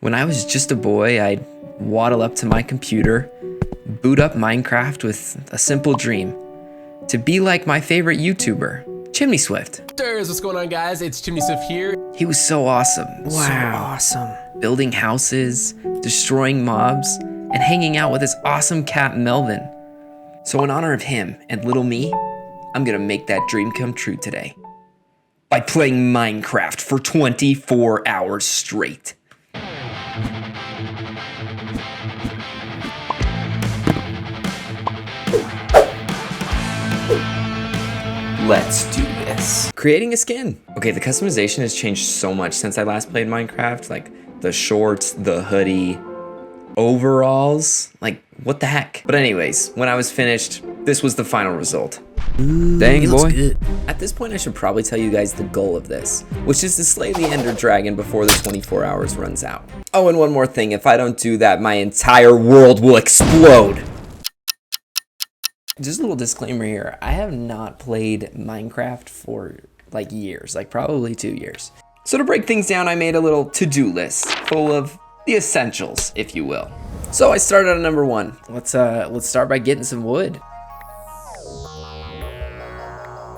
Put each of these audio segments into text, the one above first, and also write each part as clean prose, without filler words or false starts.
When I was just a boy, I'd waddle up to my computer, boot up Minecraft with a simple dream: to be like my favorite YouTuber, Chimney Swift. What's going on, guys? It's Chimney Swift here. He was so awesome. Wow. So awesome. Building houses, destroying mobs, and hanging out with his awesome cat Melvin. So in honor of him and little me, I'm gonna make that dream come true today by playing Minecraft for 24 hours straight. Let's do this. Creating a skin. Okay, the customization has changed so much since I last played Minecraft. Like the shorts, the hoodie, overalls, like what the heck? But anyways, when I was finished, this was the final result. Dang boy. Good. At this point, I should probably tell you guys the goal of this, which is to slay the Ender Dragon before the 24 hours runs out. Oh, and one more thing, if I don't do that, my entire world will explode. Just a little disclaimer here, I have not played Minecraft for like years, like probably 2 years. So to break things down, I made a little to-do list full of the essentials, if you will. So I started on number 1. Let's start by getting some wood.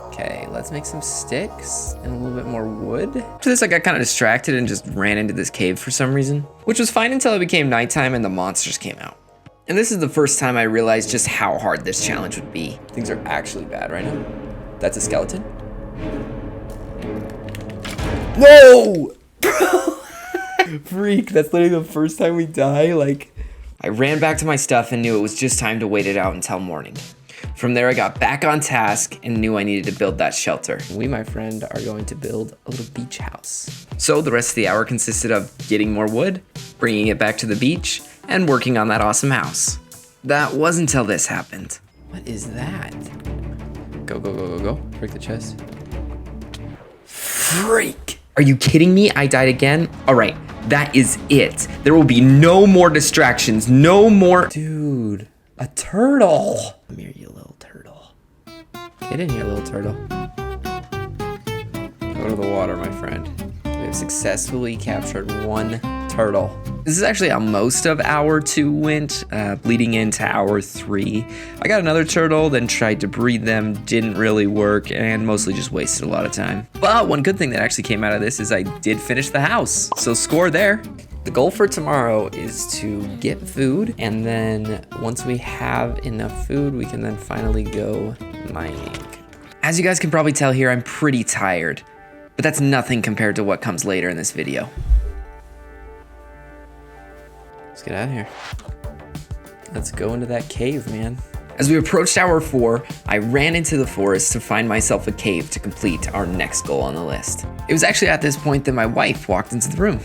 Okay, let's make some sticks and a little bit more wood. After this, I got kind of distracted and just ran into this cave for some reason, which was fine until it became nighttime and the monsters came out. And this is the first time I realized just how hard this challenge would be. Things are actually bad right now. That's a skeleton. Whoa! Freak, that's literally the first time we die. Like, I ran back to my stuff and knew it was just time to wait it out until morning. From there, I got back on task and knew I needed to build that shelter. We, my friend, are going to build a little beach house. So the rest of the hour consisted of getting more wood, bringing it back to the beach, and working on that awesome house. That was until this happened. What is that? Go, go, go, go, go. Break the chest. Freak! Are you kidding me? I died again? All right, that is it. There will be no more distractions, no more. Dude, a turtle. Come here, you little turtle. Get in here, little turtle. Go to the water, my friend. We have successfully captured one turtle. This is actually how most of hour 2 went, bleeding into hour 3. I got another turtle, then tried to breed them, didn't really work, and mostly just wasted a lot of time. But one good thing that actually came out of this is I did finish the house, so score there. The goal for tomorrow is to get food, and then once we have enough food, we can then finally go mining. As you guys can probably tell here, I'm pretty tired, but that's nothing compared to what comes later in this video. Let's get out of here. Let's go into that cave, man. As we approached hour 4, I ran into the forest to find myself a cave to complete our next goal on the list. It was actually at this point that my wife walked into the room.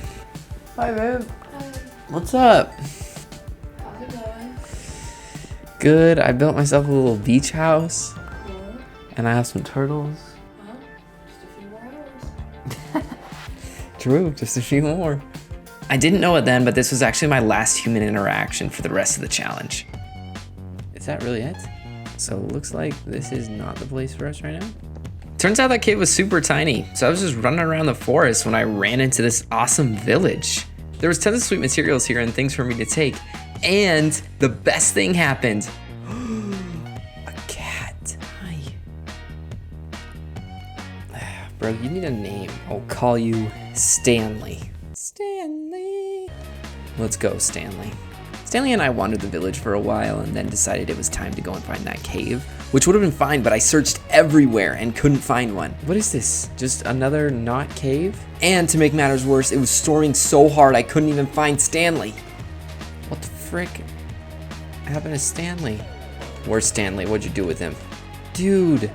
Hi, babe. Hi. What's up? How's it going? Good. I built myself a little beach house, Cool. and I have some turtles. Well, just a few more hours. True, just a few more. I didn't know it then, but this was actually my last human interaction for the rest of the challenge. Is that really it? So it looks like this is not the place for us right now. Turns out that cave was super tiny, so I was just running around the forest when I ran into this awesome village. There was tons of sweet materials here and things for me to take, and the best thing happened. A cat. Hi. Bro, you need a name. I'll call you Stanley. Stanley. Let's go, Stanley. Stanley and I wandered the village for a while and then decided it was time to go and find that cave, which would have been fine, but I searched everywhere and couldn't find one. What is this? Just another not cave? And to make matters worse, it was storming so hard I couldn't even find Stanley. What the frick happened to Stanley? Where's Stanley? What'd you do with him? Dude,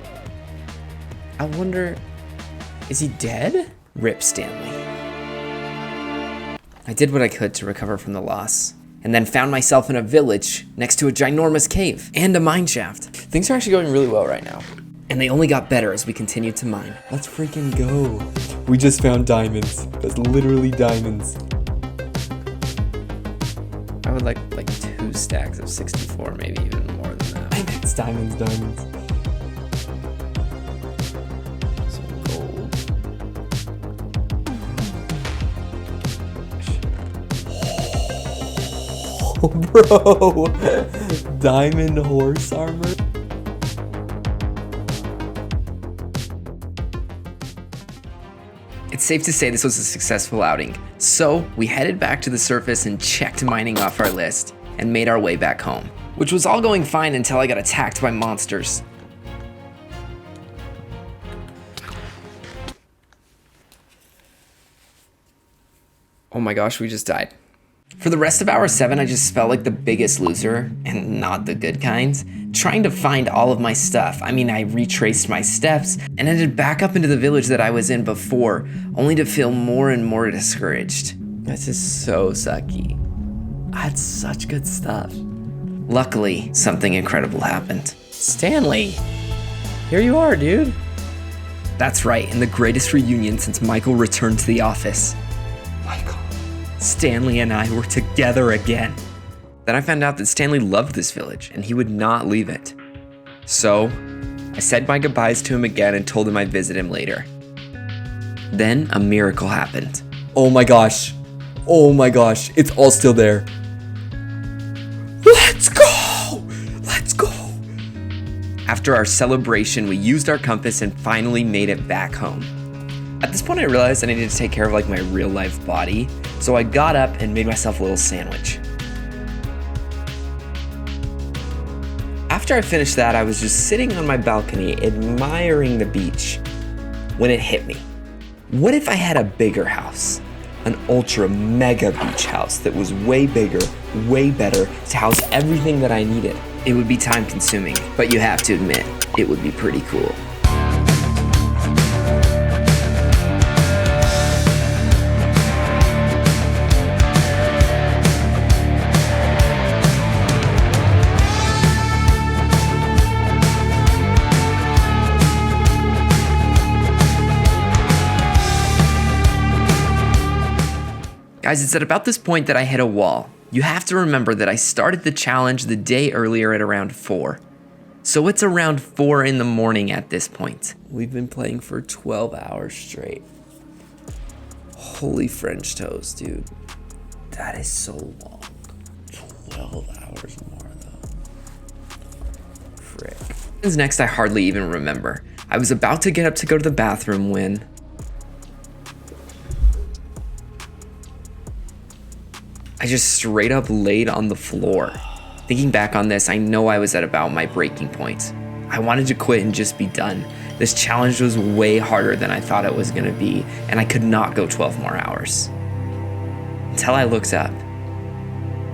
I wonder, is he dead? Rip Stanley. I did what I could to recover from the loss, and then found myself in a village next to a ginormous cave and a mine shaft. Things are actually going really well right now, and they only got better as we continued to mine. Let's freaking go. We just found diamonds. That's literally diamonds. I would like 2 stacks of 64, maybe even more than that. It's diamonds. Some gold. Bro, diamond horse armor? It's safe to say this was a successful outing. So we headed back to the surface and checked mining off our list and made our way back home, which was all going fine until I got attacked by monsters. Oh my gosh, we just died. For the rest of hour 7, I just felt like the biggest loser, and not the good kinds, trying to find all of my stuff. I mean, I retraced my steps and ended back up into the village that I was in before, only to feel more and more discouraged. This is so sucky. I had such good stuff. Luckily, something incredible happened. Stanley, here you are, dude. That's right, in the greatest reunion since Michael returned to the office. Michael. Stanley and I were together again. Then I found out that Stanley loved this village and he would not leave it. So I said my goodbyes to him again and told him I'd visit him later. Then a miracle happened. Oh my gosh. Oh my gosh. It's all still there. Let's go. Let's go. After our celebration, we used our compass and finally made it back home. At this point, I realized I needed to take care of like my real life body, so I got up and made myself a little sandwich. After I finished that, I was just sitting on my balcony admiring the beach when it hit me. What if I had a bigger house? An ultra mega beach house that was way bigger, way better to house everything that I needed. It would be time consuming, but you have to admit, it would be pretty cool. Guys, it's at about this point that I hit a wall. You have to remember that I started the challenge the day earlier at around 4. So it's around 4 in the morning at this point. We've been playing for 12 hours straight. Holy French toast, dude. That is so long. 12 hours more though. Frick. Next, I hardly even remember. I was about to get up to go to the bathroom when... I just straight up laid on the floor. Thinking back on this, I know I was at about my breaking point. I wanted to quit and just be done. This challenge was way harder than I thought it was gonna be, and I could not go 12 more hours. Until I looked up,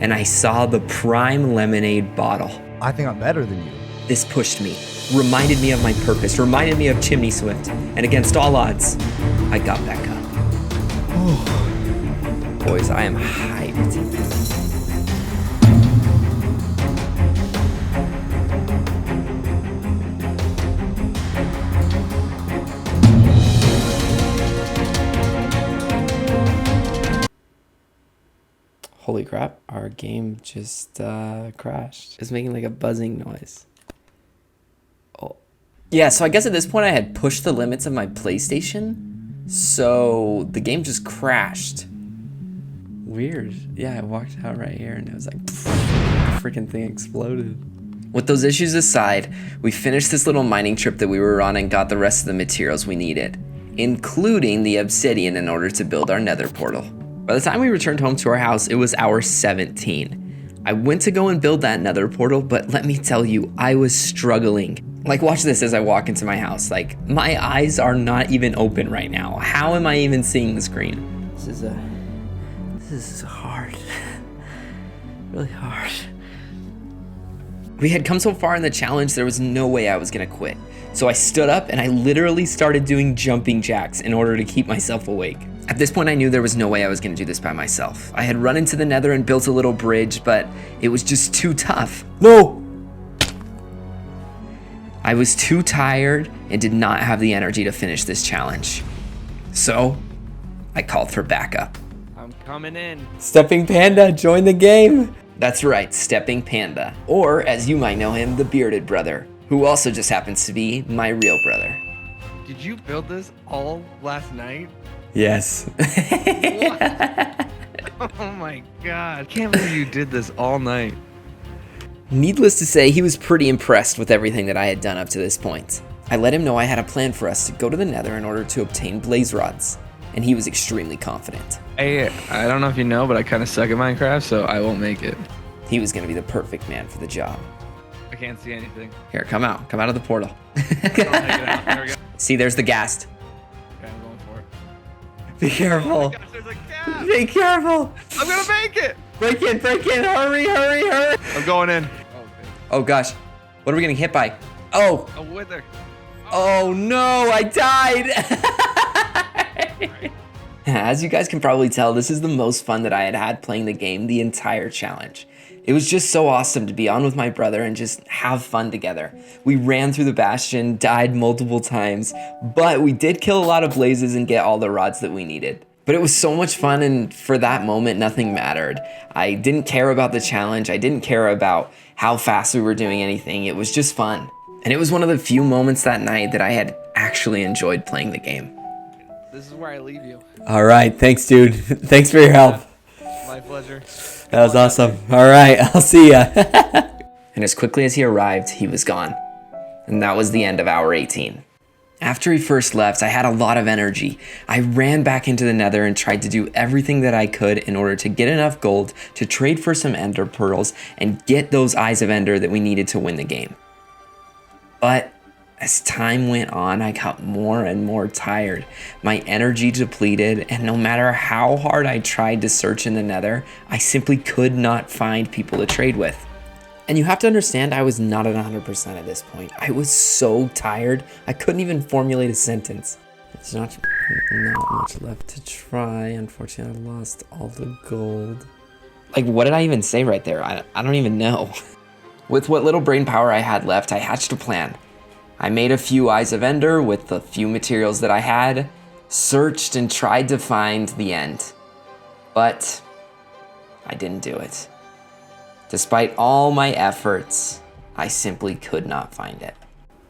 and I saw the Prime Lemonade bottle. I think I'm better than you. This pushed me, reminded me of my purpose, reminded me of Chimney Swift, and against all odds, I got back up. Boys, I am hyped. Holy crap, our game just crashed. It's making like a buzzing noise. Oh. Yeah, so I guess at this point I had pushed the limits of my PlayStation, so the game just crashed. Weird. Yeah, I walked out right here and it was like, pfft, the freaking thing exploded. With those issues aside, we finished this little mining trip that we were on and got the rest of the materials we needed, including the obsidian in order to build our nether portal. By the time we returned home to our house, it was hour 17. I went to go and build that nether portal, but let me tell you, I was struggling. Like, watch this as I walk into my house. Like, my eyes are not even open right now. How am I even seeing the screen? This is hard. Really hard. We had come so far in the challenge, there was no way I was gonna quit. So I stood up and I literally started doing jumping jacks in order to keep myself awake. At this point, I knew there was no way I was gonna do this by myself. I had run into the nether and built a little bridge, but it was just too tough. No! I was too tired and did not have the energy to finish this challenge. So, I called for backup. I'm coming in. Stepping Panda, join the game! That's right, Stepping Panda. Or, as you might know him, the Bearded Brother, who also just happens to be my real brother. Did you build this all last night? Yes. Oh my god. I can't believe you did this all night. Needless to say, he was pretty impressed with everything that I had done up to this point. I let him know I had a plan for us to go to the Nether in order to obtain blaze rods, and he was extremely confident. Hey, I don't know if you know, but I kind of suck at Minecraft, so I won't make it. He was going to be the perfect man for the job. I can't see anything. Here, come out of the portal. I'll take it out. There we go. See, there's the ghast. Okay, I'm going for it. Be careful. Oh my gosh, there's a gap. Be careful. I'm gonna make it. Break in, hurry. I'm going in. Oh gosh, what are we getting hit by? Oh, A wither. oh no, I died. As you guys can probably tell, this is the most fun that I had had playing the game the entire challenge. It was just so awesome to be on with my brother and just have fun together. We ran through the bastion, died multiple times, but we did kill a lot of blazes and get all the rods that we needed. But it was so much fun, and for that moment, nothing mattered. I didn't care about the challenge. I didn't care about how fast we were doing anything. It was just fun. And it was one of the few moments that night that I had actually enjoyed playing the game. This is where I leave you. All right, thanks, dude. Thanks for your help. My pleasure. That was awesome. All right, I'll see ya. And as quickly as he arrived, he was gone. And that was the end of hour 18. After he first left, I had a lot of energy. I ran back into the Nether and tried to do everything that I could in order to get enough gold to trade for some Ender Pearls and get those Eyes of Ender that we needed to win the game. But as time went on, I got more and more tired. My energy depleted, and no matter how hard I tried to search in the Nether, I simply could not find people to trade with. And you have to understand, I was not at 100% at this point. I was so tired, I couldn't even formulate a sentence. There's not much left to try. Unfortunately, I lost all the gold. Like, what did I even say right there? I don't even know. With what little brain power I had left, I hatched a plan. I made a few Eyes of Ender with the few materials that I had, searched and tried to find the end. But I didn't do it. Despite all my efforts, I simply could not find it.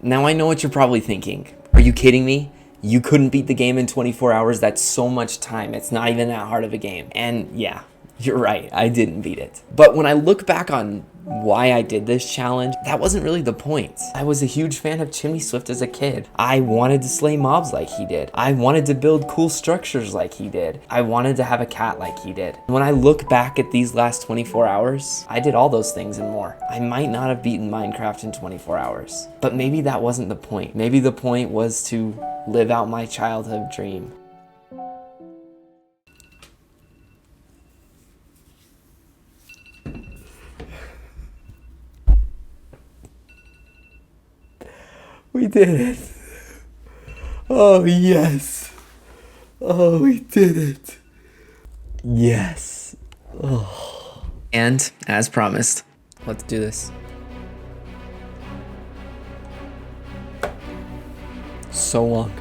Now I know what you're probably thinking. Are you kidding me? You couldn't beat the game in 24 hours? That's so much time. It's not even that hard of a game. And yeah, you're right, I didn't beat it. But when I look back on why I did this challenge, that wasn't really the point. I was a huge fan of Chimney Swift as a kid. I wanted to slay mobs like he did. I wanted to build cool structures like he did. I wanted to have a cat like he did. When I look back at these last 24 hours, I did all those things and more. I might not have beaten Minecraft in 24 hours, but maybe that wasn't the point. Maybe the point was to live out my childhood dream. We did it. Oh, yes. Oh, we did it. Yes. Oh. And, as promised, let's do this. So long.